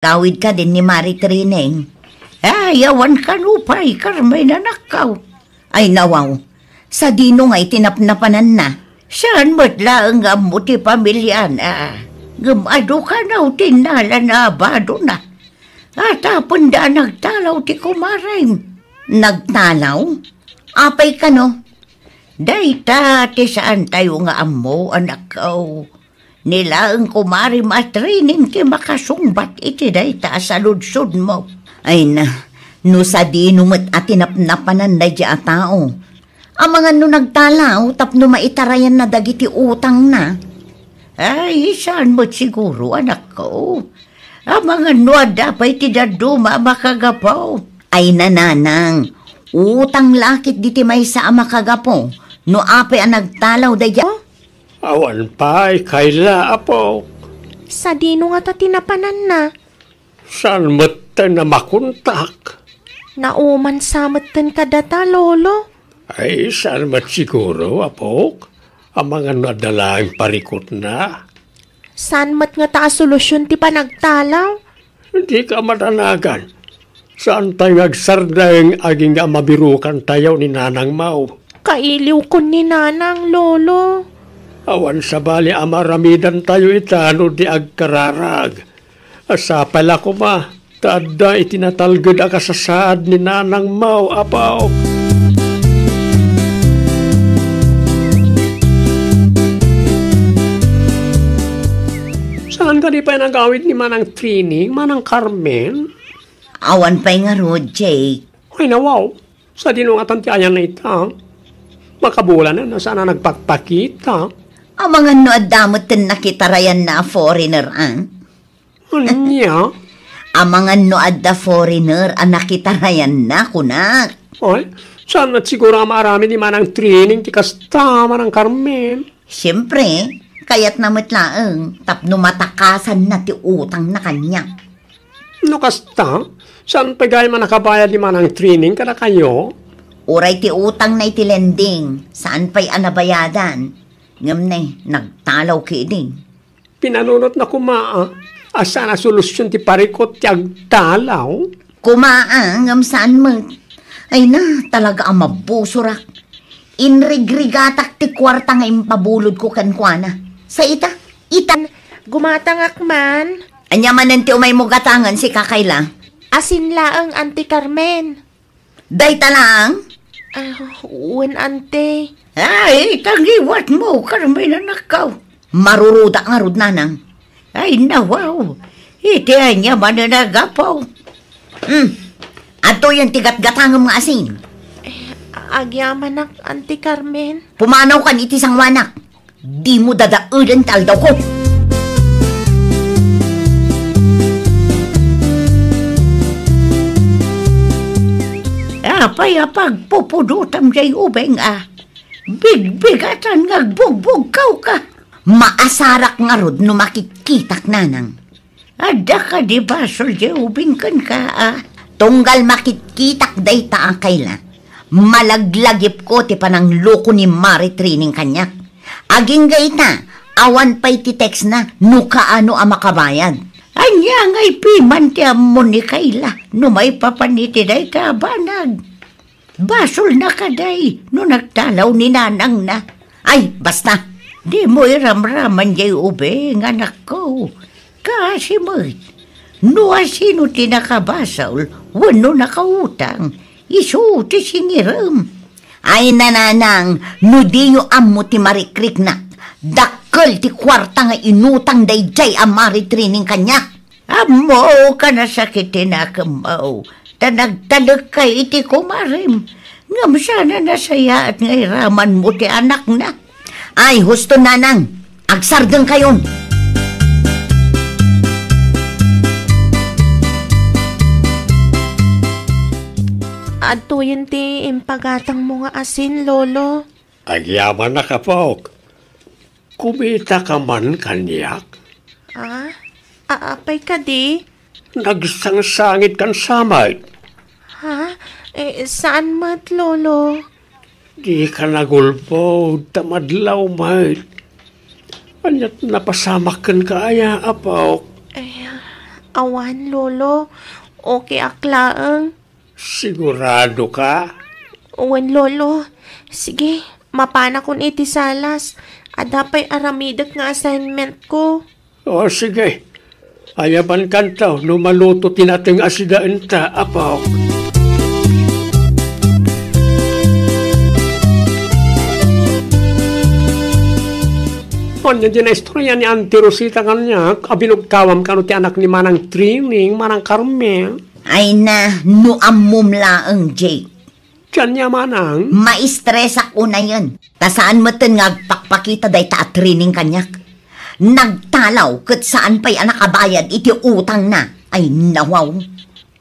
Kawid ka din ni Mari Trining. Ayawan ka nupay, karmay na nakaw. Ay nawaw, sa dino nga'y tinapnapanan na. Saan mo't laang mo ti pamilyan, Gumado ka na o tinala na abado na. At apon da nagtalaw ti kumaray. Nagtalaw? Apay ka no? Dayta ti saan tayo nga amo, anak ko. Nila ang kumari matrining ti makasungbat iti dayta sa ludsod mo. Ay na, no sa di numit at tinapnapanan na di tao. Ang mga no nagtalaw, tapno maitarayan na dagiti utang na. Ay, saan mo't siguro, anak ko? Ang mga no adapay ti daduma makagapaw. Ay nananang, utang lakit diti may sa makagapaw. No apay ang nagtalaw daya? Awan pa, kaila apo. Sa dino nga ta tinapanan na. Saan matan na makuntak? Nauman samatan kadata, lolo. Ay, saan mat siguro, apo? Ang mga nadalaang parikot na. Saan mat nga ta solusyon ti panagtalaw? Hindi ka matanagan. Saan tayo agsardang aging mabirukan tayo ni Nanang Mau? Kailiw ko ni Nanang, lolo. Awan sa bali amaramidan tayo itano di agkararag. Asa pala ko ma, tada itinatalgad akasasaad ni Nanang Mau, apaw. Saan ka di pa nagawid ni Manang Trining, Manang Carmen? Awan pa'y nga ro, Jake. Ay nawaw, sa dinungatan ti ayan na ita. Makabulan na sana nagpakpakita. Ang mga no adamot tin nakitarayan na foreigner, Anya? Ang mga no adda foreigner ang nakitarayan na, kunak. Ay, saan at siguro marami di Manang Trining ti kasta, Manang Carmen? Siyempre, kaya't namatlaang tapno matakasan na ti utang na kanya. No kasta, saan pagay man nakabayad di Manang Trining kada kayo? Uray ti utang na iti lending, saan pa'y anabayadan? Ngam na nagtalaw kining. Pinanunot na kumaa, asa na solusyon ti parikot ti agtalaw? Kumaa, ngam saan mo? Ay na, talaga ang mabusurak. Inrigrigatak ti kwarta nga impabulod ko kankwana. Sa ita, Gumatangak man. anya manan ti umay mo gatangan si kakayla. Asin laang, Auntie Carmen. Day talaang? Uwan, ante. Ay, tangiwat mo, Carmen na nakaw. Maruruda nga rod nanang. Ay, nawaw. Iti ay niya mananagapaw. Ato yung tigat-gatangam nga asin. Agyaman nak, Auntie Carmen. Pumanaw ka ni itisang wanak. Di mo dadaudan taldaw ko. Apay-apag pupudutam jay ubeng Bigbigatan ngagbugbog ka. Maasarak nga rod no makikitak nanang. Ada ka di basol jay ubeng kan ka Tunggal makitkitak day ta kayla. Malaglagip ko ti panang loko ni Mari Trining kanyak. Aging gayta, awan pa'y ti text na no kaano ang makabayad. Anya nga'y piman ti amon ni kayla no may papaniti day ta banag. Basol na kaday no nagtalaw ni Nanang na. Ay, basta, di mo iramraman jay ubeng, anak ko. Kasi mo, no asino tinakabasol, wano nakautang, isuti singiram. Ay, nananang, no di nyo amo ti marikrik na, dakkel ti kwarta nga inutang day jay ang maritrining kanya. Amo ka na sakitin akamaw. Tanagtalag kay iti kumarim. Ngam sana nasaya at ngairaman mo ti anak na. Ay, husto nanang, agsargang kayon. Adto yun ti impagatang mo nga asin, lolo. Agyaman na kapok. Kumita ka man kanyak. Apay ka di? Nagsangsangit kan samay. Saan mat, lolo? Di ka nagulpo, tamadlaw mat. Anyat napasamakan ka aya, apaw. Awan, Lolo. Okay aklaang. Sigurado ka? Awan, Lolo. Sige, mapana kun iti salas. Adapay aramidak nga assignment ko. O sige. Ayaban kantaw, no maluto tinating asidaan ta, apaw. Kanya din na istorya ni Auntie Rosita kanya, abilog-kawam kano ti anak ni Manang Trining, Manang Carmen. Ay na, nuamum laang, Jake. Diyan niya Manang. Maistres ako na yun. Tasaan mo tin ngagpakpakita day ta training kanyak. Nagtalaw kat saan pa'y nakabayad iti utang na. Ay nawaw.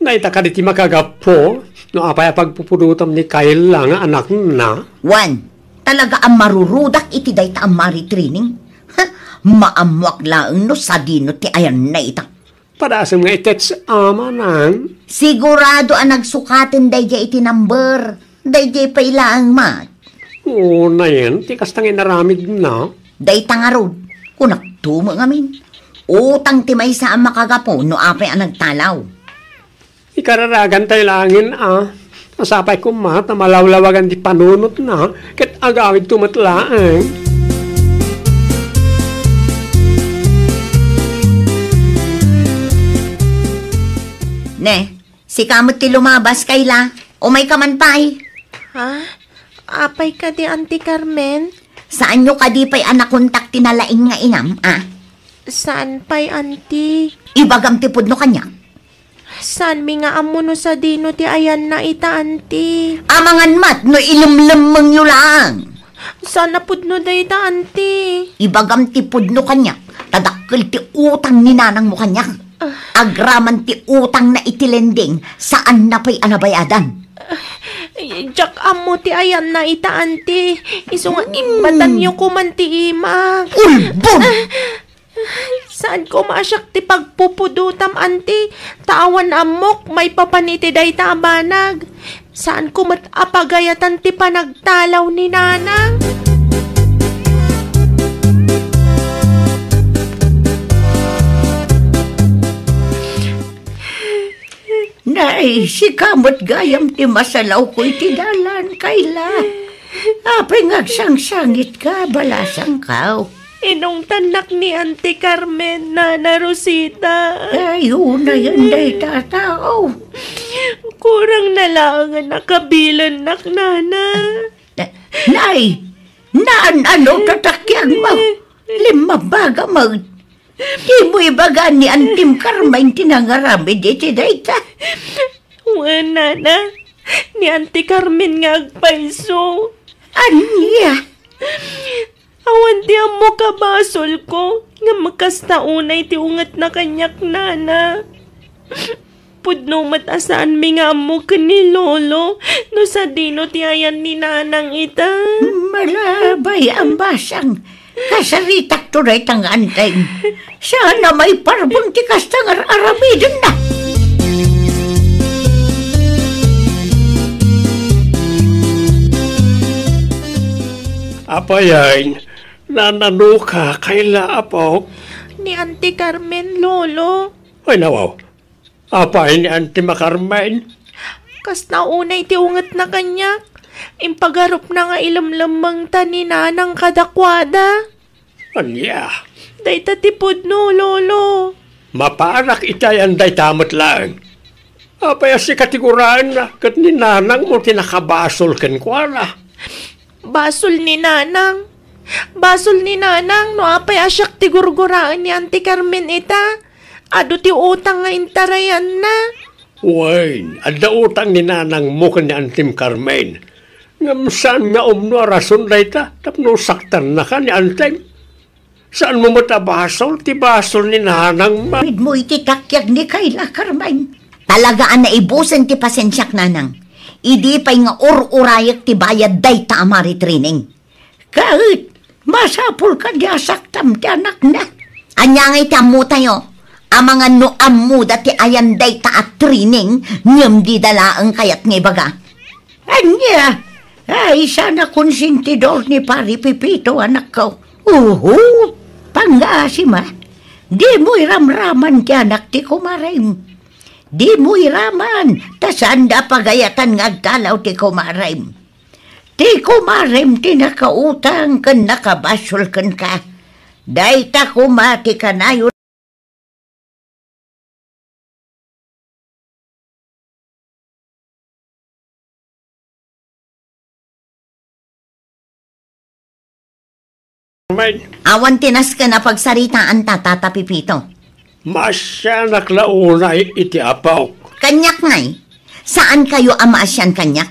Naita ka diti makagapo, no apay pagpupudutam ni Kyle lang, anak na. Wan, talaga ang marurudak iti day ta ang mari training. Maamwak laang no sa dino ti ayan na ita. Padasam nga itets Manang. Sigurado ang nagsukatin day iti number. Day pa'y laang mat. Oo na yan, ti kastangin naramid na. Day tangarod, kunak tumo ngamin. Utang ti may sa makagapo no apay ang nagtalaw. Ikararagan tayo langin Nasapay ko na malawlawagan di panunot na, kat agawid tumatlaan. Ne, si kamot ti lumabas kayla, o may kamanpay. Ha? Apay ka di, Auntie Carmen? Saan nyo kadipay anak kontak tinalaing nga inam, Saan pa'y, Auntie? Ibagam ti pudno kanya. Saan mi nga amuno sa dino ti ayan na ita, Auntie? Amangan mat, no ilumlamang nyo lang. Saan na pudno da ita, Auntie? Ibagam ti pudno kanya, tadakkel ti utang ni nanang mo kanya. Agraman ti utang na itilending, saan na pa'y anabayadan? Jack amo ti ayan na ita, Auntie. Iso nga imbatan nyo kuman ti imag. Ulbon! Saan ko maasyak ti pagpupudutam, Auntie? Tawan amok, may papaniti day tabanag. Saan ko matapagayatan ti panagtalaw ni nanang? Nay, si kamot gayam ti masalaw ko iti dalan, kayla. Apay ngagsangsangit ka, balasang kao. Inong tanak ni Auntie Carmen, Nana Rosita. Ay, una yan day tatao. Kurang na lang ang nakabilan nak, Nana. Nay, ano tatakyan mo? Lima baga mo. Di mo ibaga ni Antim Carmen tinangaramid iti dayta. Nana, ni Auntie Carmen nga agpaiso. Anya? Awan di mo kabasol ko, nga makastaunay ti ungat na kanyak, Nana. Pudno matasaan mi nga mo ni Lolo, no sa dino ti ayan ni nanang ita. Malabay ang basang, kasaritak turay tang anteng. Sana may parbong ti kastang aramidin na. Apayan, nanano ka, kaila apok. Ni Auntie Carmen, Lolo. Ay nawaw, apayan ni Auntie Carmen. Kas naunay ti ungat na kanyak. Impagarup na nga ilamlamang ta ni nanang kadakwada. Anya? Dayta ti pudno, Lolo. Mapanak itayan day tamot lang. Apaya si katiguraan na, kat ni nanang mo tinakabasol ken kwala. Basol ni nanang. Basol ni nanang, no apay asyak ti gurguraan ni Auntie Carmen ita. Ado ti utang nga intarayan na. Wain, ada utang ni nanang mo ken ni Auntie Carmen. Ngam saan nga umno rason day ta, tapno saktan na ka ni Auntie. Saan mo matabasol? Ti basol ni nanang ma. Pid mo iti takyag ni Kayla Carmen. Talagaan na ibusan ti pasensyak nanang. Idi pa'y nga ur-urayak ti bayad day ta amari training. Kahit masapul ka di asaktam ti anak na. Anya nga iti amu tayo. Amang ano amu dati ayan day ta at training ngam di dalaang kayat nga ibaga. Anya, ay sana konsentidor ni Pari Pipito anak ko. Pang-asim Di mo'y ramraman ti anak ti kumarem. Di mo'y raman, tasanda pagayatan nga agdalaw ti kumarem. Ti kumarem ti nakautang kan nakabasol kan ka. Day ta kumati ka na yun. Awan tinas ka na pagsaritaan tata Pipito. Masya naklaunay iti apaw. Kanyak ngay, saan kayo amaasyan kanyak?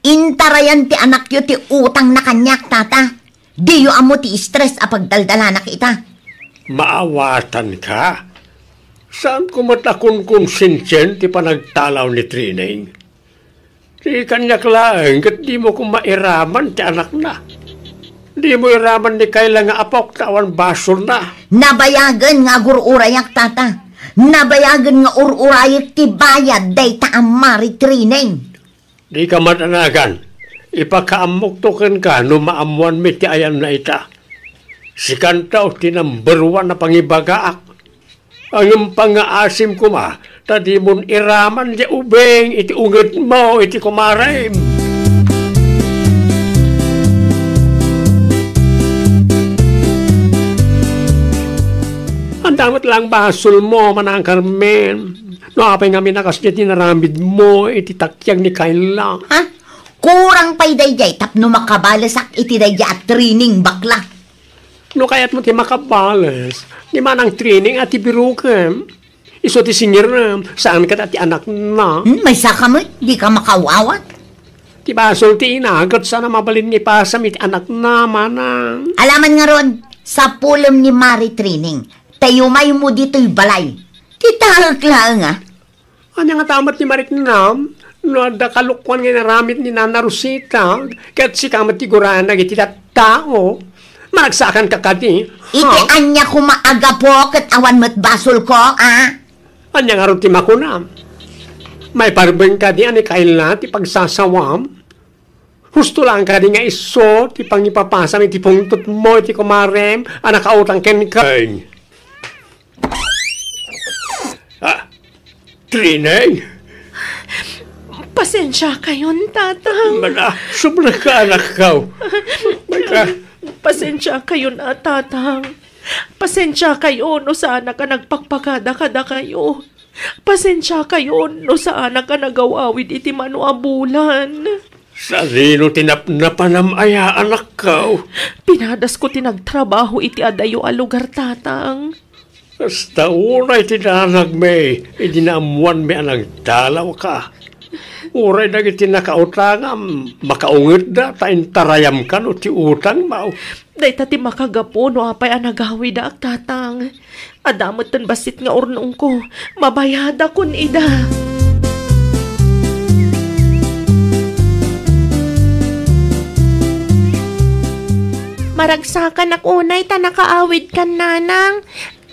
Intarayan ti anak yo ti utang na kanyak tata. Di yo amo ti stress apag daldala na kita. Maawatan ka? Saan kumatakon konsensyen ti panagtalaw ni Trining? Di kanyak laeng kat di mo kung mairaman ti anak na. Di mo iraman ni Kayla nga apok tawan basol na. Nabayagan nga gururayak tata. Nabayagan nga ururayak ti bayad day taamari Trining. Di ka matanagan. Ipakaamuktukan ka no maamuan mi ti ayan na ita. Si kantaw ti number 1 na pangibagaak. Ang pangaasim ko ma, tadi mon iraman di ubeng iti unget mo iti kumarem. Ang damat lang basol mo, Manang Carmen. No, apay nga minakas niya tinaramid mo iti takyag ni Kayla. Ha? Kurang pa'y dayjay tapno makabalasak iti dayjay at Trining bakla. No kaya't mo ti makabalas, di manang Trining at ibirukem. Iso ti singir na, saan ka ti anak na? May saka mo, di ka makawawat. Ti basol ti inagot, sana mabalin ni Pasam iti anak na, Manang. Alaman nga ron, sa pulom ni Mari Trining, tayo may mo dito'y balay. Titahag lang nga. Ano nga tamat ni Marik Nam? No, da kalukwan nga naramit ni Nana Rosita, kaya't si kamat tiguran na iti tao. Managsakan ka kati. Iti anya kumaaga po kat awan mo't basol ko, ah? Anya nga rin ti makunam. May parbeng ka di ani Kayla ti pagsasawam. Husto lang ka di nga iso ti pangipapasam iti pungtot mo iti kumarem anak kautang ken kay. Trining? Pasensya kayon, tatang. Mana, sobra ka anak ka. Pasensya kayon, tatang. Pasensya kayo no sana ka nagpakpakada-kada kayo. Pasensya kayo no sana ka nagawawid iti manuabulan. Sa rino tinapnapan ay anak ka. Pinadas ko tinagtrabaho iti adayo a lugar, tatang. Basta unay tinanag may, idinaamuan may anang dalaw ka. Uray na iti nakautangam, makaungit da, tain tarayam ka no ti utang mau. Day tati makagapo no apay anagawi da ak tatang. Adamot tan basit nga urnong ko, mabayada kun ida. Maragsakan ak unay ta nakaawid kan nanang.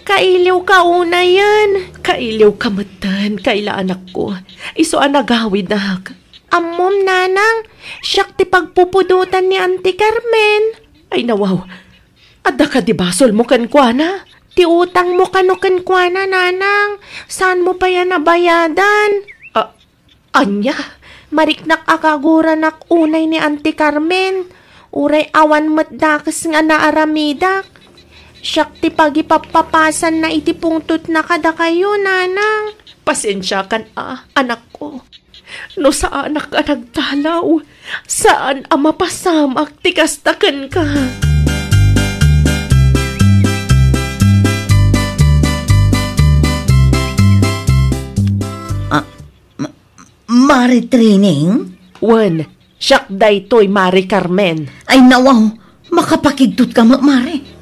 Kailiw ka una yan. Kailiw ka matan, kaila anak ko. Iso anagawid ak. Amom, nanang, siyak ti pagpupudutan ni Auntie Carmen. Ay nawaw, ada ka di basol mo kankwana? Ti utang mo kano kankwana, nanang. Saan mo pa yan nabayadan? Anya, mariknak akaguran ak unay ni Auntie Carmen. Uray awan matdakas nga naaramidak. Siyak ti pagipapapasan na iti pungtot na kada kayo, nanang. Pasensya kan anak ko. No saan ka nagtalaw? Saan mapasamak ti kastakan ka? Mari Trining? Wan, siyak daytoy Mari Carmen. Ay nawaw, makapakigtut ka Mari.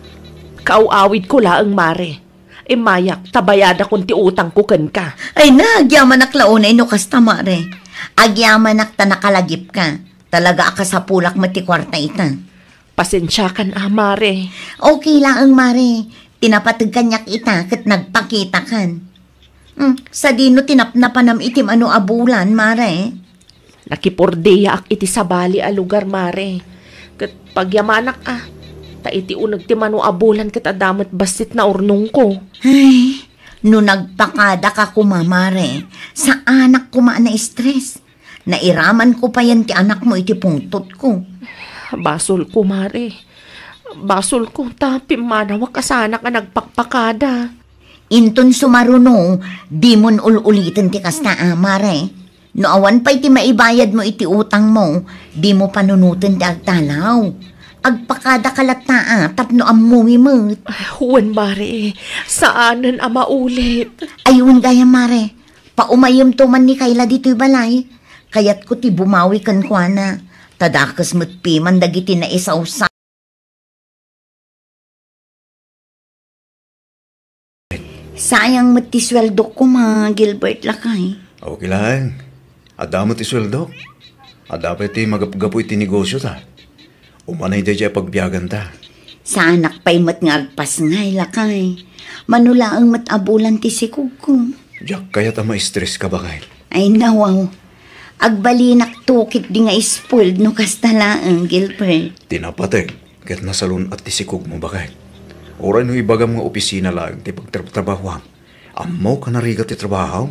Kauawid ko laang Mare. Mayak, tabayada kung ti utang ko ken ka. Ay na, agyaman naklaunay no kasta Mare. Agyaman nakta nakalagip ka. Talaga ka sa pulak mati kwarta ita. Pasensya kan Mare. Okay lang Mare. Tinapatag kanyak ita kat nagpakita kan. Sa dino tinapnapanam itim ano abulan Mare. Nakipurdeya ak iti sabali a lugar Mare. Kat pagyamanak Taiti unag ti mano abulan kat adamat basit na urnong ko. Ay, no nagpakada ka kumamare, sa anak ko na stress. Nairaman ko pa yan ti anak mo iti pungtot ko. Basol ko, Mare. Basol ko, tapi manawak ka sana ka nagpakpakada. Inton sumaruno, di mon ulitin ti kasta amare. No awan pa iti maibayad mo iti utang mo, di mo panunutin ti agtalaw. Agpakada kalata tapno amuwi mo. Huwan, Mare. Saanan ama ulit? Ayun gaya mare, paumayom to man ni Kayla dito'y balay. Kayat ko ti bumawi kan kwa na. Tadakas mo't piman dagiti na isawsa. Sayang mo't ti sweldo ko mga Gilbert lakay. Okay lang. Adamot ti sweldo. Dapat ti magapgapoy ti negosyo ta. Umanay da dya pagbiyagan ta. Sa anak pa'y mat nga agpas ngay lakay. Manula ang mat abulan ti sikog ko. Diyak kaya ta ma-stress ka ba kay? Ay nawaw. Agbalinak tukit di nga spoiled no kastalaang Gilbert. Tinapateg. Kat nasalun at ti sikog mo ba kay? Oray no ibagam nga opisina lang ti pagtrabaho. Amo ka narigat ti trabaho.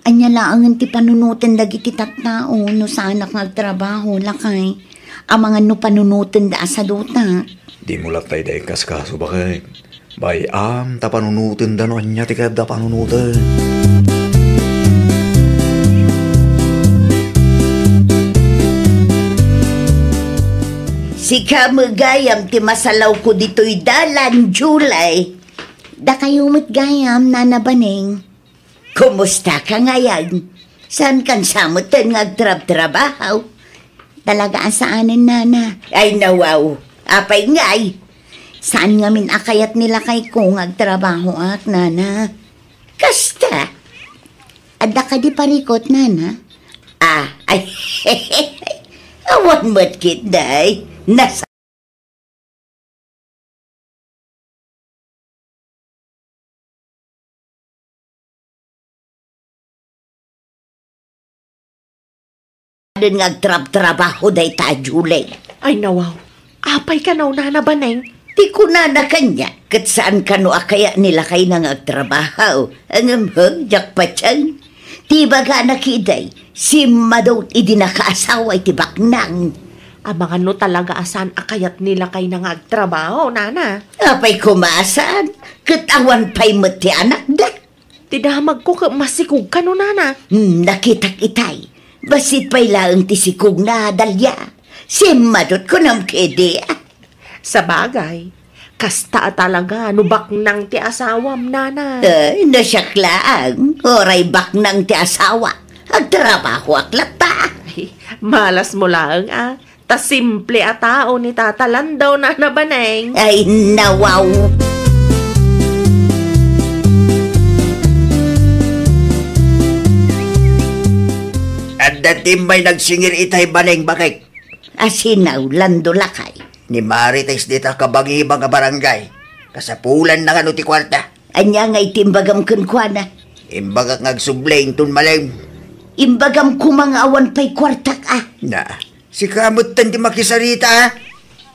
Anya laangan ti panunutin dagiti tattao no sa anak nagtrabaho lakay. Ang mga no panunutin da sa duta. Di mo latay da kaskaso ba kay? Bayam ta panunutin da no anya ti kada panunutin. Si kamagayam ti masalaw ko dito'y dalan, July. Da kayo matgayam, Nana Baning. Kumusta ka ngayon? Saan kan samutin ngagtrab-trabaho? Talaga asaanin, Nana? Ay nawaw, apay ngay. Saan nga min akayat nila kay ko ngagtrabaho at, Nana? Kasta? Adda ka di parikot, Nana? Ay, awan mo't kit, day. Nasa din ngagtrab-trabaho day ta, Julie. Ay nawaw. Apay ka naw, Nana Baneng. Di ko na kanya, kat saan ka no akaya nila kay nangagtrabaho. Ang amhag, jak pa tiyan. Di ba ga nakiday, si Madot idi nakaasawa iti baknang. Mga no talaga asan akayat nila kay nangagtrabaho, Nana. Apay kumasan, katawan pa'y mati anak da. Tidamag ko ka masikog ka no, Nana. Nakitak itay, basit pa'y laang tisikog na dalya. Si Madot ko nam kede. Sa bagay, kasta talaga no baknang ti asawam, Nana. Ay, nasyaklaan, oray baknang ti asawa. Agtrabaho aklat pa. Ay, malas mo lang ta simple a tao ni tatalan daw, Nana Baneng. Ay, nawaw. At dating may nagsingir itay Baneng bakit? Asinaw, lando lakay. Ni Marites dita kabangi mga barangay. Kasapulan na kano ti kwarta. Anya nga itimbagam kunkwana. Imbagak ngagsubling tun maleng. Imbagam kumangawan pa'y kwartak Na, si kamot tan ti makisarita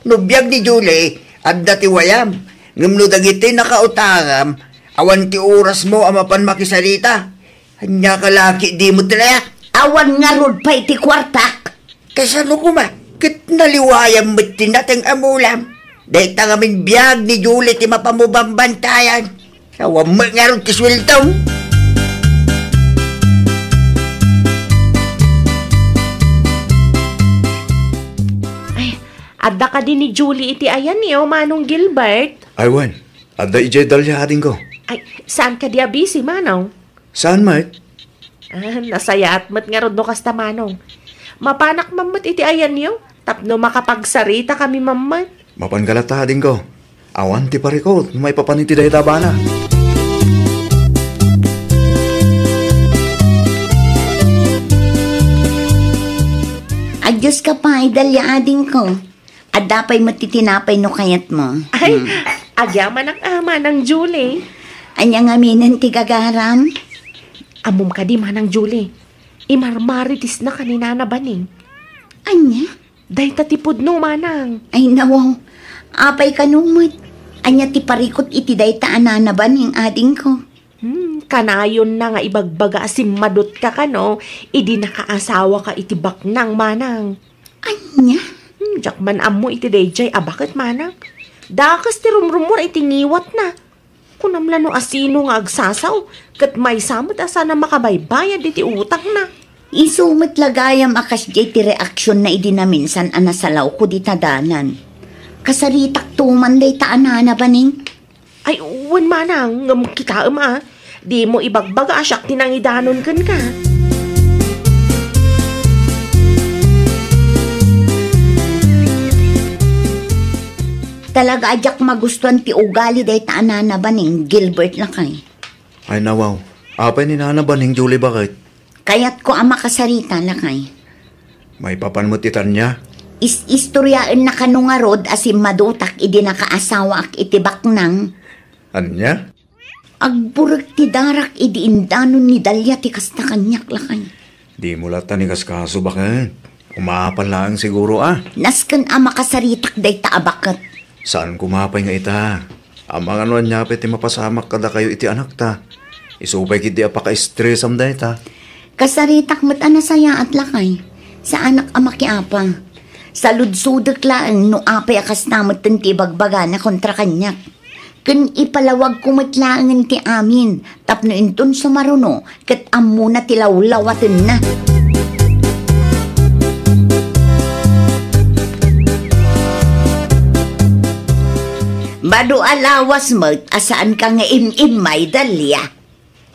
Nubiyag ni Julie, at dati wayam. Ngumno dagiti nakautangam, awan ti oras mo amapan makisarita. Hanya kalaki di mo tilaya. Awan nga rod pa iti kwartak. Kasano ko ma, kit naliwayam mo't tinatang amulam. Dahil tangamin biyag ni Julie ti mapamubambantayan. Awan mo nga rod ti sweltong. Adda ka din ni Julie iti ayan niyo, Manong Gilbert. Aywan, adda ijay dalya ading ko. Ay, saan ka di abisi, Manong? Saan, Mike? Nasayat mat nga rod no kasta, Manong. Mapanak mamat iti ayan niyo, tapno makapagsarita kami mamat. Mapangalata ading ko. Awan ti parikot, may papaniti dahi tabana. Adyos ka pa, idalya ading ko. At dapay matitinapay no kayat mo. Ay, agyaman ang ama ng Julie. Anya nga minan ti gagaram. Amom ka di manang Julie. Imarmaritis na kanina na baning. Anya? Day tatipod no manang. Ay nawaw, Apay kanumot. Anya ti parikot iti daytaan na baning ading ko. Kanayon na nga ibagbaga madot ka kano, idi nakaasawa ka iti baknang manang. Anya? Jak man amo iti dayjay, bakit manang? Dakas ti rumrumor iti ngiwat na. Kunamla no asino nga agsasaw, kat may samot asa na makabaybayad iti utang na. Isumot lagayam akas jay ti reaksyon na idi na minsan anasalaw ko di tadanan. Kasaritak tuman day taan na baning. Ay, uwan manang, ngam kita Di mo ibagbaga asyak tinangidanon kan ka. Talaga ajak magustuhan ti ugali day taan na baning Gilbert lakay. Ay nawaw, apay ni Nana Baning Julie bakit? Kaya't ko ama kasarita lakay. May papanmutitan niya? Istoryaan na kanungarod asim madutak idi nakaasawa ak itibak nang. Anya? Agburag ti darak idi indanon ni Dalia ti kasta kanyak lakay. Di mo latan ni kaskaso bakit? Umaapan lang siguro Nasken ama kasaritak day taabakat. Saan kumapay nga ita? Amang ano niya pati mapasamak kada kayo iti anak ta. Isupay kiti apaka-stress am day ta. Kasaritak mat anasaya at lakay. Sa anak ama kiapa. Sa ludsudak lang no apay akas namot ti bagbaga na kontra kanyak. Kun ipalawag kumatlaangan ti amin, tapno inton sumaruno, kat amo na tilawlawatin na. Bado alawas mo, asaan ka nga imay Dalia?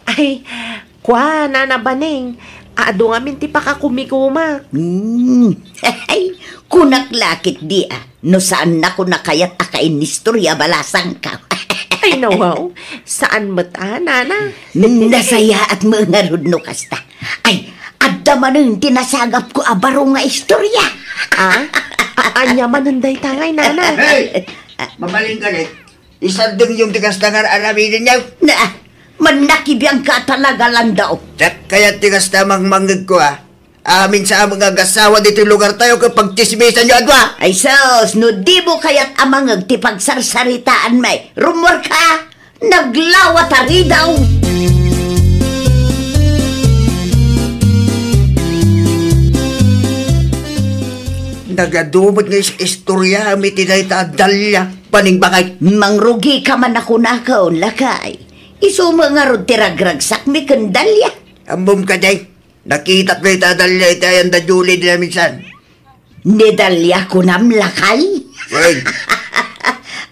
Ay, kwa, Nana Baning, ado nga minti pa ka kumikuma. Ay, kunak lakit di no saan na ko nakayat akain istorya balasang ka. Ay, nawaw, saan mata, Nana? Nasaya at mga rudno kasta. Ay, adda man ang tinasagap ko abaro nga istorya. Anya manunday tangay, Nana. Hey! Mabaling ka isaldeng yung tigas na nga araminin niya. Manakibiyang ka talaga lang daw. Kaya tigas na manggag ko Amin sa mga gasawa dito lugar tayo kapag tismisan nyo adwa. Ay sos, no di mo kaya't amangag ti pagsarsaritaan may. Rumor ka, naglawat ari daw. Nagadumot nga istorya may tinayta Dalia. Paning bakit? Mangrugi ka man ako na kaon lakay. Iso mga rod tiragragsak mi kan Dalia. Ambom ka day. Nakita't may Dalia itayan da Julie din na minsan. Ni Dalia ko nam lakay.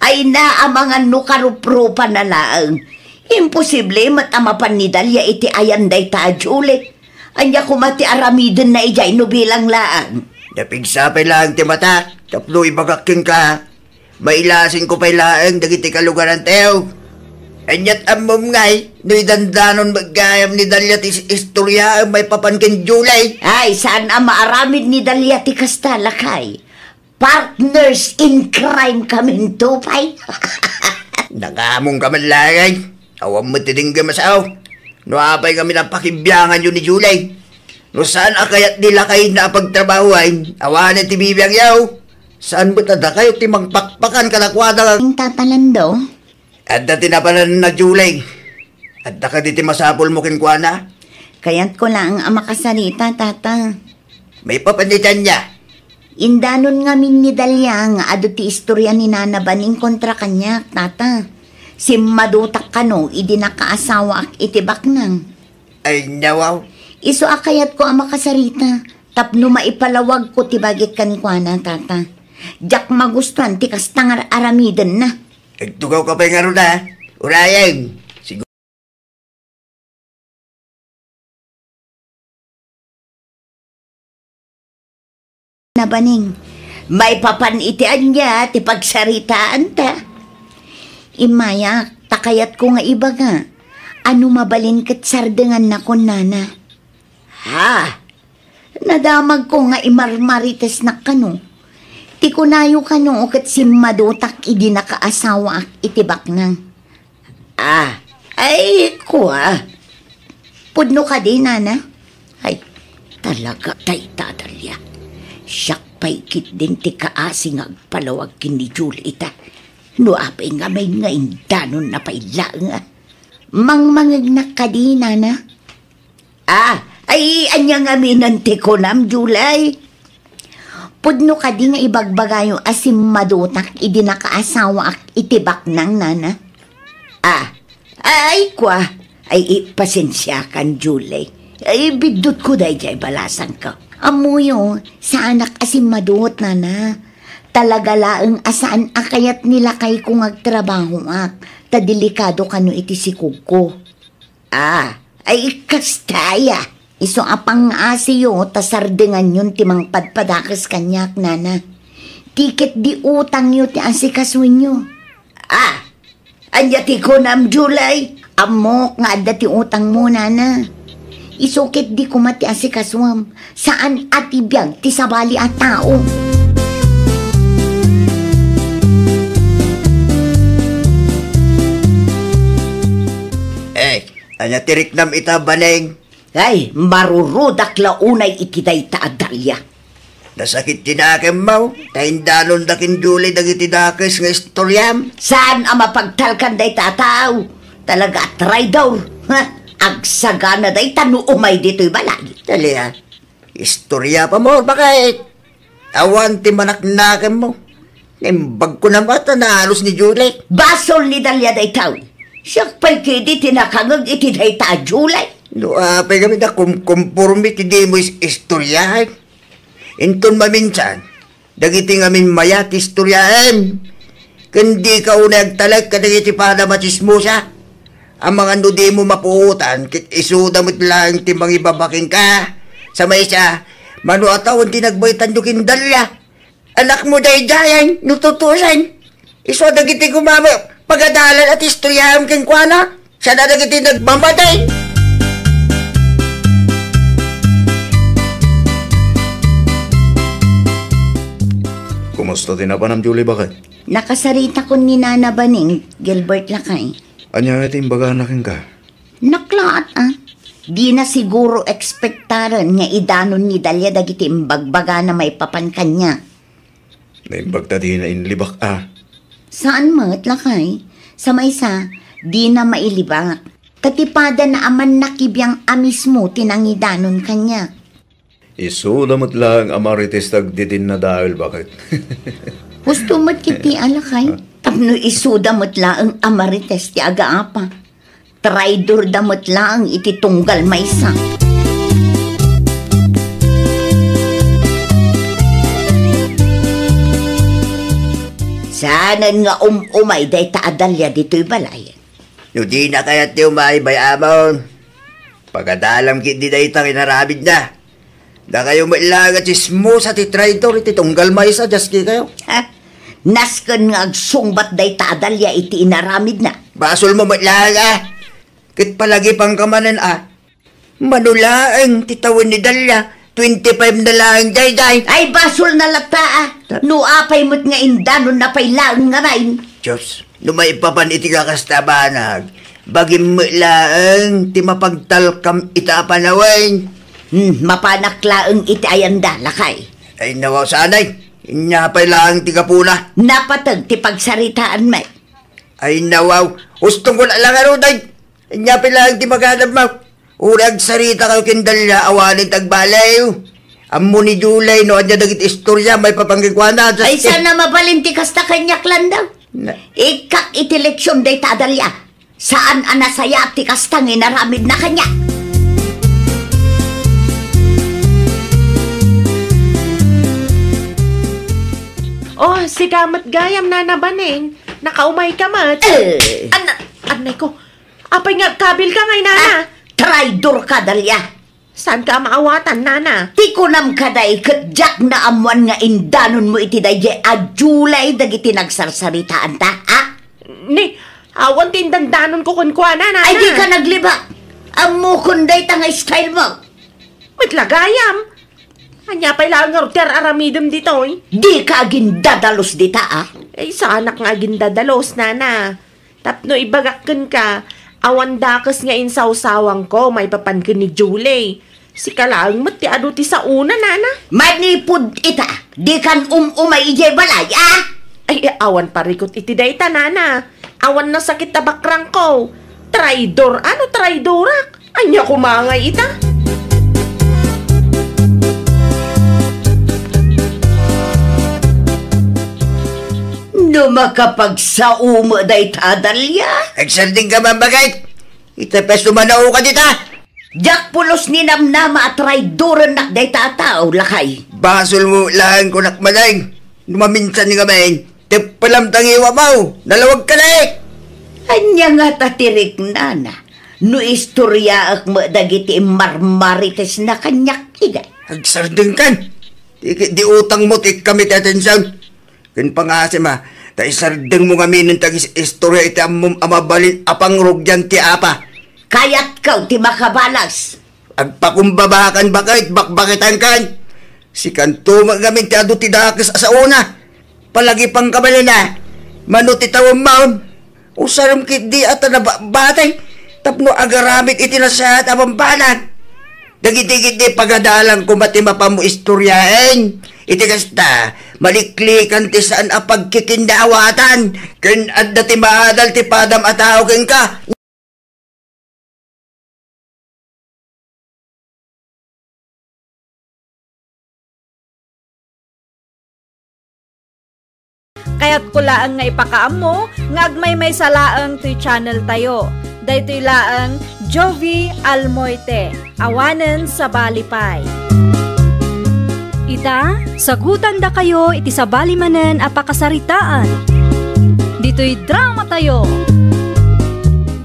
Ay naamangan no karuprupa na laang. Imposible matamapan ni Dalia iti ayan day ta Julie. Anya kumati aramiden na ijay no bilang laang. Napigsapay lang ti mata. Tapno ibagaking ka. Mailasin ko pa'y laang dagiti kalugaran tayo. Anyat amom ngay, no'y dandanon maggayam ni Dalia ti istorya may papankin Julie. Ay, saan ang maaramid ni Dalia ti kasta lakay? Partners in crime kami tupay. Nagamong ka man langay. Awam mo tiding gamasaw. No apay kami ng pakibyangan yun ni Julie. No saan akayat nila kayo na pagtrabahuan, awanan ti bibiyang yaw. Saan ba tada kayo ti magpakpakan kalakwada? Ang tatalando? At dati na pala na Julie. At ka diti masapol mo kinkwana. Kaya't ko lang ang makasarita, tata. May papanitan niya. Indanon nga min ni Dalia nga ado ti istorya ni Nana Baning kontra kanya, tata. Si madutak kano, idi nakaasawa ak itibak nang. Ay, nawaw. Iso akayat ko ang makasarita. Tapno maipalawag ko tibagit kankwana, tata. Jak magustuhan ti kastangar aramiden na. Nagtugaw ka pa yung aro na, Urayang. Siguro. Na Baning, may papanitian niya ti pagsaritaan ta. Imaya, takayat ko nga iba nga. Ano mabalin kat sardengan na ko, Nana? Nadamag ko nga imarmarites na kano. Ti kunayo kano kat si madutak idi nakaasawa ak itibak nang. Ay ko Pudno ka din, Nana? Ay, talaga tay Dalia. Siyak paikit din ti kaasing agpalawag kin ni Julieta. No apay nga may nga indanon na paila nga. Mangmangag na ka di, nana. Ay anya nga minanti ko nam, Julay. Pudno ka di nga ibagbaga yung asim madutak idi nakaasawa ak itibak ng nana. Ay kwa. Ay pasensya kan, Julay. Ay bidot ko day jay balasan ka. Amuyo, sa anak asim madut, nana. Talaga laeng asaan akayat nila kay kung agtrabaho ak. Ta delikado kano iti sikog ko. Ay kastaya. Iso apang asiyo, ta sardingan yun timang padpadakas kanyak, nana. Tiket di utang yun ti asikaswin nyo. Anya ti ko nam, Julay. Amok nga adda ti utang mo, nana. Isukit di kumati asikaswam. Saan atibiyag ti sabali at tao. Anya tirik nam ita baneng. Ay, marurudak launay itiday taadalya. Nasakit tinakem mo. Taindanon dakin Julie dagiti dakes nga istoryam. Saan ang mapagtalkan day tataw? Talaga try daw. Agsagana day tanu umay dito'y balay. Dali ha. Istorya pa mo, bakit? Awan ti manaknakem mo. Nimbag ko na mata na halos ni Julie. Basol ni Dalia day taw. Siyak pa'y kidi tinakangag iti day ta Julie. No, apay kami na kumpurmi ti di mo istoryahan. Inton maminsan, dagiti ngamin mayat istoryahan. Kundi ka unag talag kadagiti para machismosa. Ang mga nudi mo mapuutan, kit isuda mo't lang timbang ibabaking ka. Sa may isa, manuatawon tinagbaytan dukin Dalia. Anak mo day-dayan, nututusan. Iso dagiti kumama, pagadalan at istoryahan kang kuana. Siya na dagiti nagmamatay. Kumusta din na pa nam, Julie, bakit? Nakasarita ko ni Nana Baning, Gilbert Lakay. Anya iti imbaga nakin ka? Naklaat Di na siguro ekspektaran nga idanon ni Dalia dagiti imbagbaga na may papan kanya. Naimbagta di na inlibak Saan mat, Lakay? Sa maysa, di na mailibak. Katipada na aman nakibiyang amis mo tinangidanon kanya. Isudamot lang amarites tagditin na dahil bakit? Gusto mo't kiti Alakay. Tapno isudamot lang amarites ti agaapa. Traidor damot lang iti tunggal maysa. Sanan nga umay day taadalya dito'y balay. No di na kaya ti umay bayamon. Pagadalam kit di day tang inarabid na. Da kayo mailaga chismo sa ti traitor iti tunggal maysa jaski kayo. Nasken nga agsungbat day taadalya iti inaramid na. Basol mo mailaga. Kit palagi pang kamanan manulaang titawin ni Dalia. 25 na lang day. Ay basol na lata No apay mo't nga indanon na pailaan nga rain. Diyos, lumaipapan iti kakastabanag. Bagim mailaang ti mapagtalkam ita panawain. Mapanaklaang iti ayanda, Lakay. Ay nawaw sanay. Inyapay lang ti kapuna. Napatag ti pagsaritaan may. Ay nawaw. Hustong ko na lang day. Inyapay lang ti maghanap mo. Urag sarita kayo kindalya awanin tagbalay. Amo ni Julay no adya dagit istorya may papanggikwana. Ay sana mabalinti kasta kanyak landaw. Ikak iti leksyon day tadalya. Saan anasaya ti kastang inaramid na kanya. Oh, si Kamat Gayam, Nana Baning. Nakaumay ka, Mat. Anay ko. Apay nga, kabil ka ngay, Nana. Traidor ka, Dalia. Saan ka maawatan, Nana? Ti kunam ka day, kadyak na amuan nga indanon mo iti day, Julay dagiti nagsarsaritaan ta, Ni, awan tindandanon ko kunkwa, Nana. Ay, di ka nagliba. Amo kunday ta nga style mo. Matlagayam. Anya pa ilang nga roter aramidem dito, Di ka agindadalos dita, Eh, saanak nga agindadalos, Nana. Tapno ibagakken ka, awan dakas nga insawsawang ko, may papankin ni Julie. Si kalaang mati ado ti sa una, nana. Manipod ita, di kan umay ije balay, ah? Ay, awan parikot iti dayta, nana. Awan na sakit na bakrang ko. Traidor, ano traidorak? Anya kumangay ita. No makapagsauma day tadalya. Agsarding ka mambagay. Itapes tumanao ka dita. Jak pulos ni namnama at traidoran nak day tatao lakay. Basol mo lang ko nakmalang. Numaminsan ni kamain. Tepalam tangiwa mo. Nalawag ka na eh. Anya nga tatirik nana. No istorya ak madagiti marmarites na kanyak ida. Agsarding kan. Di utang mo tik kami atensyon. Kun pangasim ha. Ta isardeng mo kami ng tagis istorya iti amabalin apang rugyan ti apa. Kayat kaw ti makabalas. Agpakumbabakan bakit bakbakitan kan. Si kanto magamin ti adu ti dakis sa una. Palagi pang kabalo na. Mano ti tawang maon. Usaram kit di ata na batay. Tapno agaramit iti nasahat abang balan. Dagiti-giti di pagadalang kumati mapamu istoryaen. Iti kasta, maliklikan ti saan apagkikindawatan. Ken adda ti maadal ti padam ataw ken ka. Kaya't kulaan nga ipakaam mo, ngagmay may salaang to'y channel tayo. Daytoy laang Jovi Almoite, awanen sa Balipay. Ita, sagutan da kayo iti sa balimanen apakasaritaan. Dito'y drama tayo.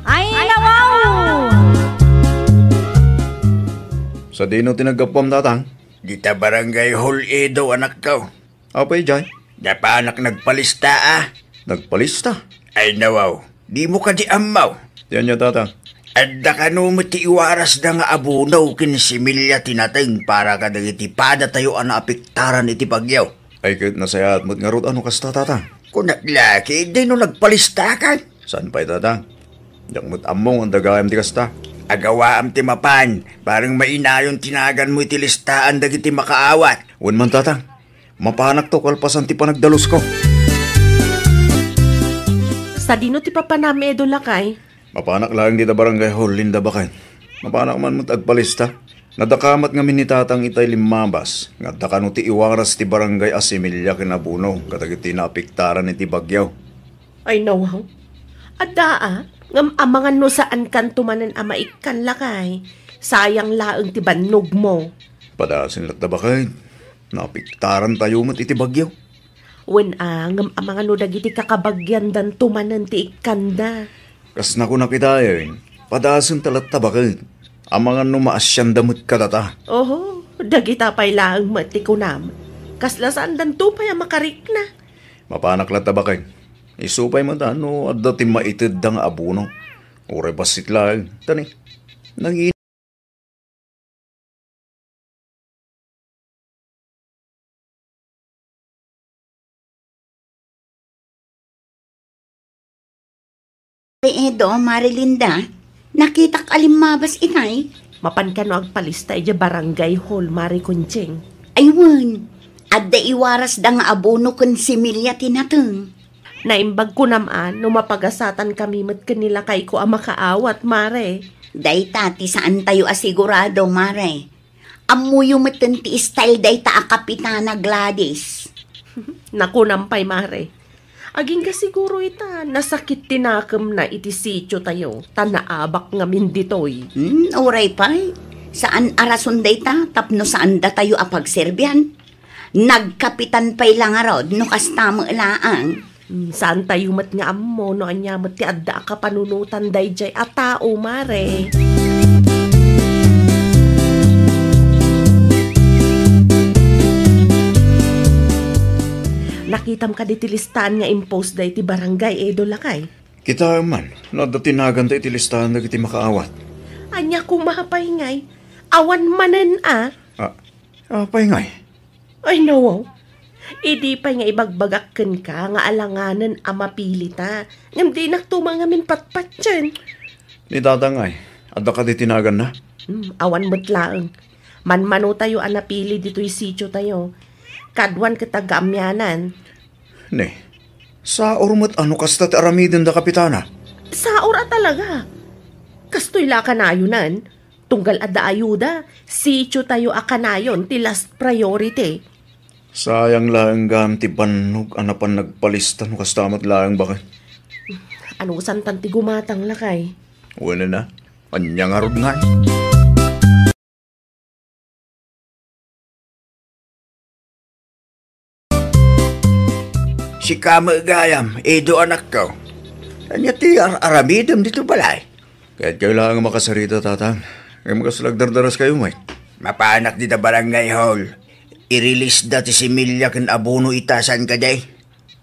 Ay, nawaw! Sa dino tinagapam tatang? Dita barangay Hall Edo anak ko. Apay, Jay? Dapa anak nagpalista ah. Nagpalista? Ay nawaw, di mo ka di amaw. Yan niya tatang. Adda ka no mati iwaras da nga abunaw kin similya tinateng para ka dagiti pada tayo ana apiktaran iti pagyaw. Ay kahit nasayat mo't nga rod ano kasta tatang? Kung naglaki, di no nagpalista ka. Saan pa'y tatang? Yak mo't among ang dagayam ti kasta. Agawa am ti mapan, parang mainayon tinagan mo iti listaan dagiti makaawat. Wan man tatang, mapanak to kalpasan ti panagdalos ko. Sa dino ti papanami edo lakay. Mapanak lang dita barangay hall linda bakay. Mapanak man mo't agpalista. Nadakamat nga ni tatang itay limabas. Nga dakano ti iwaras ti barangay Asimilya kinabuno. Katagiti na apiktaran iti bagyaw. Ay nawaw. Addaa, ngam amangan no saan kan tumanan amaikan lakay. Sayang laeng ti bannog mo. Padasin lat na bakay. Napiktaran tayo mo't iti bagyaw. Wen ngam amangan no dagiti kakabagyan dan tumanan ti ikanda. Kas na ko nakita yun. Padasin talat tabakay. Amangan no maasyan damot katata. Oho, dagita pa'y laeng mati ko nam. Kaslasaan dan tupay ang makarik na. Mapanak lat tabakay. Isupay mo no at dati maitid dang abuno. Ure basit lang. Tani, nangin. Edo, Marilinda, nakita kalimabas inay. Mapan ka no agpalista ija barangay hall, Mari Kunching. Aywan, adda iwaras da nga abono kun similya tinateng. Naimbag ko naman, no mapagasatan kami mat kanila kay ko ang makaawat, Mare. Day tati saan tayo asigurado, Mare. Amuyo matan ti style day ta a Kapitana Gladys. Naku nampay, Mare. Aging ka siguro ita, nasakit tinakam na iti sityo tayo, tanaabak ngamin ditoy. Oray pa'y. Saan arason day ta, tapno saan da tayo apagserbyan? Nagkapitan pa'y lang arod, no kastamo laang. Saan tayo mat nga ammo, no anya mat ti adda ka panunutan day jay a tao, Mare. Nakitam ka di ti listaan nga impose day ti barangay Edo lakay. Kita man, no dati naganda iti listahan na kiti makaawat. Anya kumapay ngay, awan manen Apay ngay. Ay no, idi pa nga ibagbagakken ka nga alanganan a mapili ta. Ngam di naktumang ngamin patpat dyan. Ni tatang ay, adda ka di tinagan na. Awan mo't laeng. Manmano tayo ang napili dito'y sityo tayo. Kadwan katagaamyanan. Ne, sa ormat ano kasta ti aramidin da kapitana? Sa ora talaga. Kastoy la kanayunan. Tunggal adda ayuda. Sityo tayo akanayon ti last priority. Sayang lang gam ti banog anapan nagpalista no kastamat lang bakit? Ano santan ti gumatang lakay? Wala na, anyang arod nga. Si Kamagayam, Edo anak ko. Anya ti aramidam dito balay. Kahit kayo lang makasarita, tatang. Kaya makasalagdardaras kayo, may. Mapanak dito barangay hall. I-release dati si Milya ken abono itasan ka day.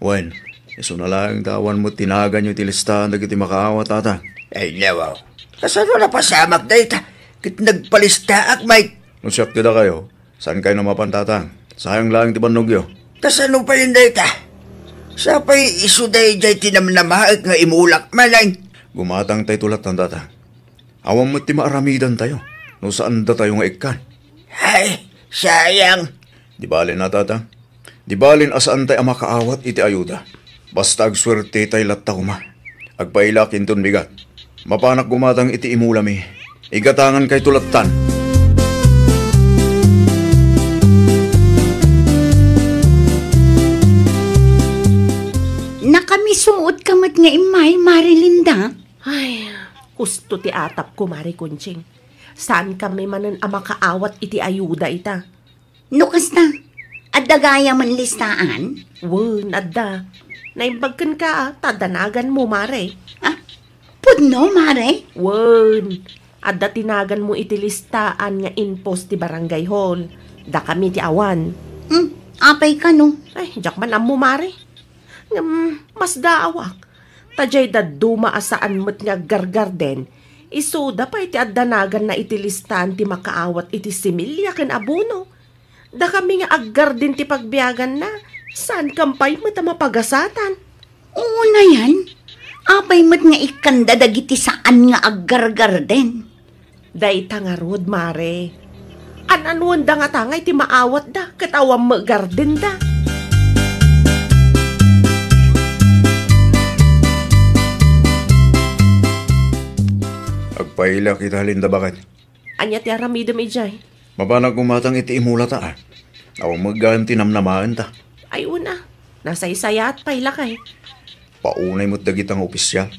Wen, iso na lang tawan mo tinagan yung tilistahan na kiti makaawa, tatang. Ay, lawaw. Kasano na pasamak day ta? Kit nagpalistaak, Mike. Nusyak tida kayo, saan kayo namapan, tatang? Sayang lang ti banogyo. Kasano pa yun day ta? Sa pa'y isuday jay tinamnamaak nga imulak malang. Gumatang tayo tulat ng tatang. Awang mo ti maaramidan tayo. No saan da tayo nga ikan. Ay, sayang. Di balin na, tatang. Di balin asaan tayo makaawat iti ayuda. Basta agswerte tayo latta kuma. Agpailakin ton bigat. Mapanak gumatang iti imulami. Igatangan kay tulatan. Nakamisuot kamat nga imay, Marilinda. Ay, gusto ti atap ko, Mari Kunching. Saan kami manan ang makaawat iti ayuda ita? Nukas na, adagaya man listaan. Wen, adda. Naimbagkan ka, tadanagan mo, Mare. Ah, pudno, Mare? Wen, adda tinagan mo iti listaan nga inpost ti barangay hall. Da kami ti awan. Apay ka no. Ay, jak man mo, Mare. Mas daawak. Tajay da dumaasaan mo't nga gargarden. Isuda pa iti addanagan na iti listaan ti makaawat iti similya ken abono. Da kami nga aggar din ti pagbiyagan na. Saan kampay mo't mapagasatan? Oo na yan. Apay mat nga ikanda dagiti saan nga aggargarden. Day tangarod, Mare. An-anuan da nga tangay ti maawat da. Katawang magarden da. Agpaila kita halinda bakit? Anya ti aramidam ijay. Mabanag gumatang iti imula ta. Awang magganti namnamaan ta. Ay una. Nasaysayat pa ilakay. Paunay mo't dagitang opisyal.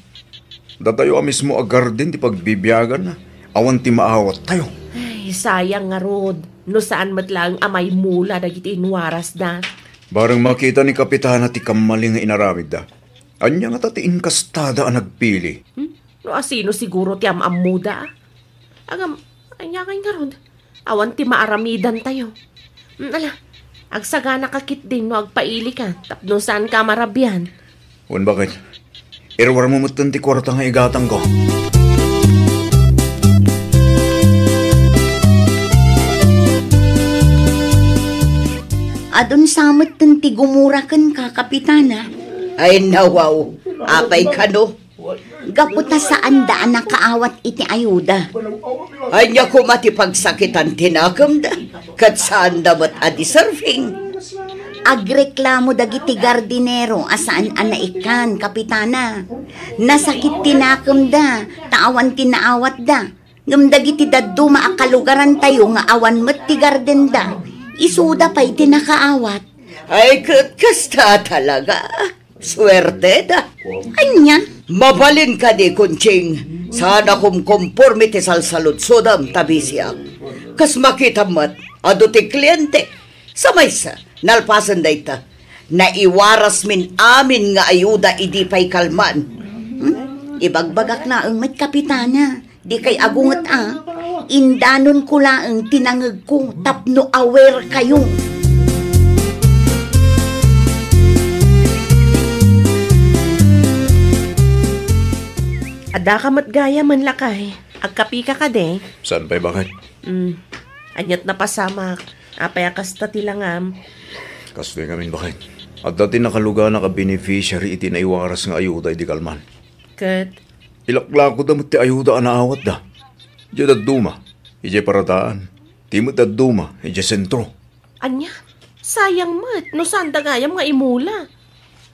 Datayo mismo agarden ti pagbibiyagan na. Awan ti maawat tayo. Ay, sayang nga rod. No saan matlang amay mula dagiti inwaras da. Barang makita ni kapitana ti kamaling nga inaramid da. Anya nga tatiin kastada ang nagpili. No asino siguro ti amamuda. Agam, anya kay nga rod. Awan ti maaramidan tayo. Ala, agsagana kakit din no agpaili ka. Tapno saan ka marabyan. Wan bakit? Irwar mo mutan ti kwarta nga igatang ko. Adon samot ten ti gumuraken ka, kapitana. Ay, nawaw. Apay ka no. Gaputa saan daan nakaawat iti ayuda. Anya ko matipagsakitan tinakam da. Kat saan damat adi-surfing. Agreklamo dagiti gardinero asaan anaikan, kapitana. Nasakit tinakam da, taawan tinaawat da. Ngam dagiti daduma akalugaran tayo nga awan met ti garden da. Isuda pa'y tinakaawat. Ay, kasta talaga. Swerte da. Anya? Mabalin ka di, Kunching. Sana kum conformity salsaludsodam tabi siya. Kas makita mat, ado ti kliyente. Samaysa, nalpasan da ita. Naiwaras min amin nga ayuda idi pa'y kalman. Ibagbagak na ang mat, kapitana. Di kay agungat Indanon ko laang tinangag ko tapno aware kayo. Ada ka matgaya man lakay. Agkapika ka de. Saan pa'y bakit? Anyat na pasamak. Apay akasta tilangam. Kastoy kami bakit? At dati nakaluga na ka-beneficiary iti naiwaras nga ayuda di kalman. Kat? Ilaklako damot ti ayuda anaawat da. Diyan at duma. Ije parataan. Timot at duma, iti sentro. Anya, sayang mat, no saan dagayam nga imula.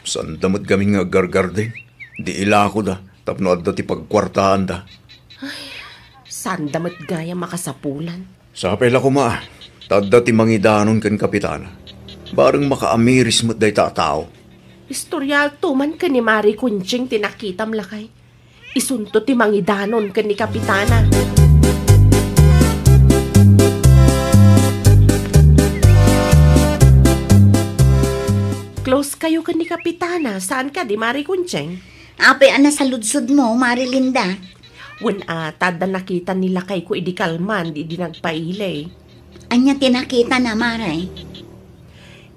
Saan damot kami nga gargarden? Di ila ko da, tapno at ti pagkwartaan da. Saan damat gaya makasapulan? Sa pela ko ma, tadda ti mangidanon kan kapitana. Barang makaamiris mo't day tao. Istoryal tuman ka ni Mari Kunching tinakitam lakay. Isunto ti mangidanon ka ni kapitana. Close kayo ka ni kapitana. Saan ka di Mari Kunching? Ape ana sa ludsod mo, Marilinda. Tada nakita nila kay ko idikalman, di nagpailay. Anya tinakita na, Mare.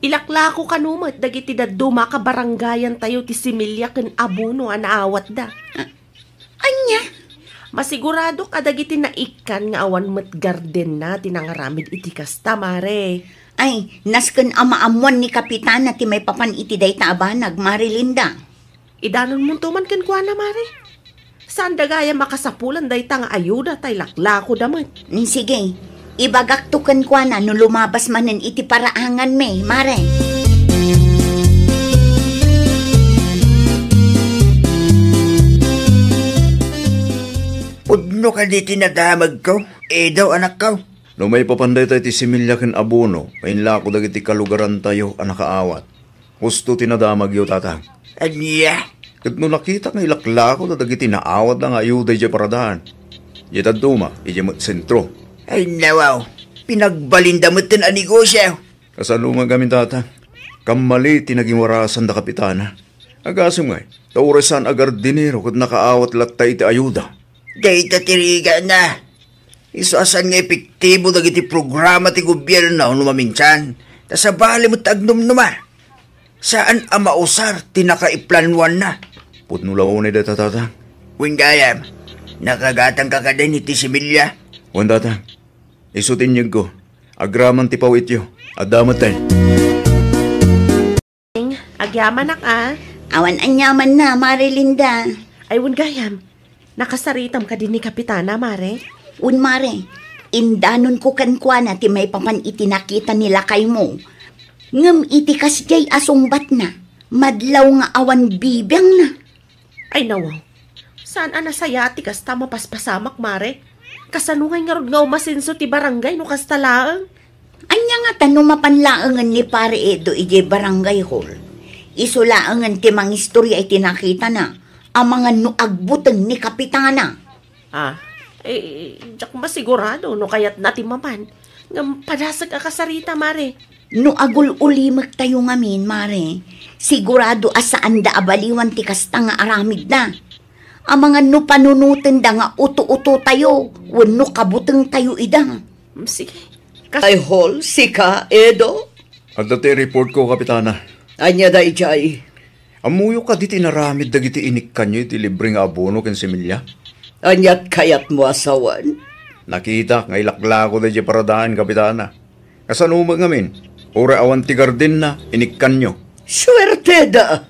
Ilakla ko kanumat, dagiti daduma ka barangayan tayo ti similya ken abono anaawat da. Anya? Masigurado ka dagiti naikan nga awan met garden na tinangaramid iti kasta, Mare. Ay, nasken amaamuan ni kapitana ti may papan iti day taabanag, Marilinda. Idanon mo tuman ken kuana, Mare. Saan dagaya makasapulan day tanga ayuda tay laklako damat. Sige, ibagak tukan kwa na no lumabas manen iti paraangan me, Mare. Pudno ka di tinadamag ko, daw anak ko. No may papanday tayo ti similya ken abono, mainla ko dagiti kalugaran tayo anakaawat. Husto tinadamag yo tatang. Anya? Kat no nakita nga ilaklako na dagiti naawat na nga ayuday dya paradaan. Yata duma, iti mo't sentro. Ay nawaw, pinagbalindamot tin a negosyo. Kasalungan kami tata, kamali tinaging warasan da kapitana. Agasum nga, tauresan agar dinero kat nakaawat latta iti ayuda. Dahita tiriga na. Isasan nga epektibo dagiti programa ti gobyerno no maminsan. Tasabali mo tagnumnumar. Saan ang mausar tinakaiplanwan na? Putno launay da tatata. Wingayam, nakagatang kakaden iti similya. Wan tata, isutin niyag ko. Agraman ti pawit yo. Adamat tayo. Agyaman ka. Awan anyaman na, Marilinda. Ay, gayam. Nakasaritam ka din ni kapitana, Mare. Mare, indanon ko kankwa na ti may papan iti nakita nila kay mo. Ngam iti kasjay asungbat na. Madlaw nga awan bibiyang na. Ay nawaw. Saan anasayati kasta mapaspasamak, Mare? Kasanungay nga rod nga umasinso ti barangay no kastalaang. Anya nga tanong mapanlaangan ni Pare Edo ije barangay hall. Isulaangan ti mang istorya iti nakita na. Ang mga nuagbuteng ni kapitana. Diyak masigurado no kayat natin maman. Ngam padasag akasarita, Mare. No agul ulimag tayo ngamin, Mare. Sigurado asaan da abaliwan ti kasta nga aramid na. Ang mga no panunutin da nga uto-uto tayo. Wano kabuteng tayo ida. Sige. Ay hol, sika, Edo? At dati report ko, kapitana. Anya da ijay. Amuyo ka di tinaramid dagiti inik kanyo iti libreng abono ken similya. Anyat kayat mo asawan. Nakita nga ilaklako da di paradaan, kapitana. Kasanumag ngamin, ora awan ti garden na inik kanyo. Swerte da.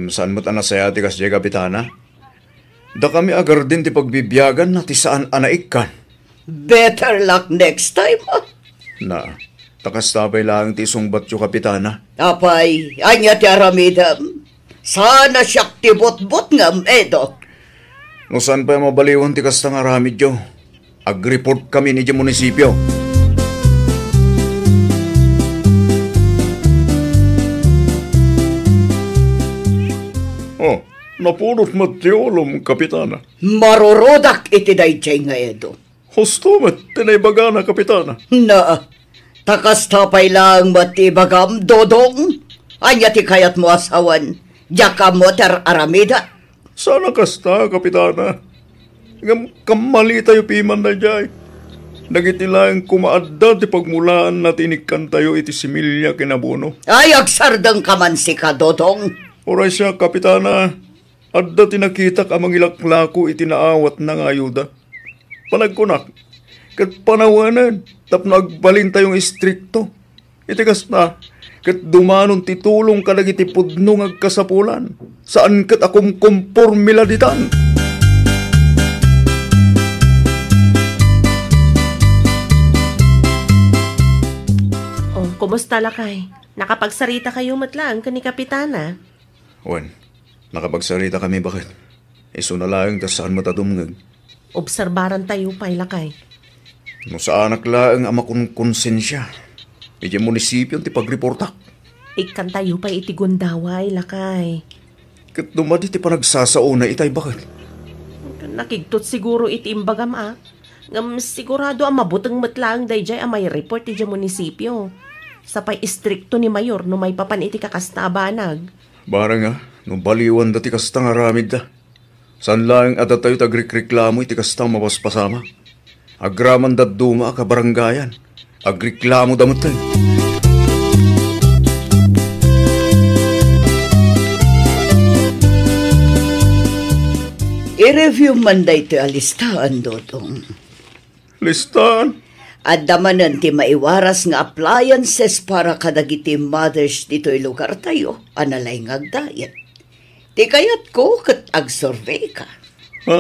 Saan mo't anasaya ti kasya, kapitana? Da kami agar din ti pagbibiyagan na ti saan anaikan. Better luck next time, Takas tabay lang ti sungbat yo, kapitana. Apay, anya ti aramidam. Sana siyak ti bot-bot ngam, Edo. No saan pa mabaliwan ti kasta nga ramid yo? Ag-report kami ni di munisipyo. Napulot matiolom, kapitana. Marurodak iti dayjay nga, Edo. Husto met, tinaybaga na, kapitana. Takas tapay lang matibagam, Dodong. Anya ti kayat mo asawan. Jaka mo ter aramida. Sana kasta, kapitana. Kamali tayo piman na jay. Nagitilang kumaadda ti pagmulaan na tinikan tayo iti similya kinabuno. Ay, agsardang kaman si ka, Dodong. Oray siya, kapitana. Adda tinakitak amang ilaklako iti naawat ng ayuda. Panagkunak, kat panawanan, tap nagbalin tayong istrikto. Itigas na, kat dumanon titulong kadag iti pudno agkasapulan. Saan kat akum kumpormila ditan? Kumusta lakay? Nakapagsarita kayo matlang ka ni Kapitana? Wan, nakapagsarita kami bakit? Iso na lang saan mo tadumngag. Obserbaran tayo pa'y lakay. No sa anak laang ama kong konsensya. Medyo munisipyo ti pagreportak. Ikan tayo pa'y itigundaway lakay. Kat dumadi ti panagsasauna itay bakit? Nakigtot siguro iti imbagam Ngam sigurado ang mabutang matlang dayjay ang may report iti munisipyo. Sapay istrikto ni Mayor no may papan iti kakastabanag. Bara nga, no baliwan dati kasta nga ramid da. San lang at tayo tagreklamo iti kasta mapaspasama. Agraman da duma ka baranggayan. Agreklamo damot tayo. I-review man da ito alistahan, Dodong. Listahan? At damanan ti maiwaras nga appliances para kadagiti mothers dito'y lugar tayo, analay ngagdayat. Ti kayat ko kat ag-survey ka. Ha?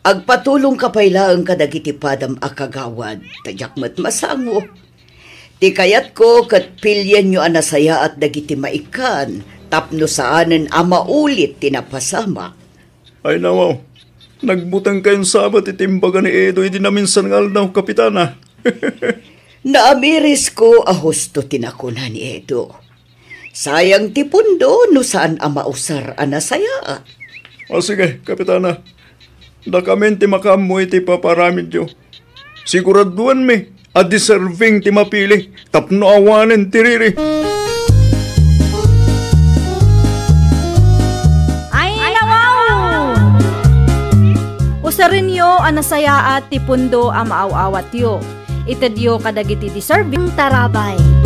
Agpatulong ka pailaang kadagiti padam akagawad, tadyak mat masango. Ti kayat ko kat pilyan nyo anasaya at dagiti maikan, tapno saanen ama ulit tinapasama. Ay nawaw, nagbutang kayong sabat itimbaga ni Edo, hindi namin sangal na Kapitana. Naamiris ko ahusto tinakuna ni Edo. Sayang ti pundo no saan ama usar anasaya. O sige, Kapitana. Dakamen ti makamoy ti paparamid yo. Siguraduan mi, a deserving ti mapili, tapno awanen ti riri. Ay, nawaw! Usarin yo anasaya at ti pundo ang maaawat yo. Itadyo kadagiti deserving tarabay.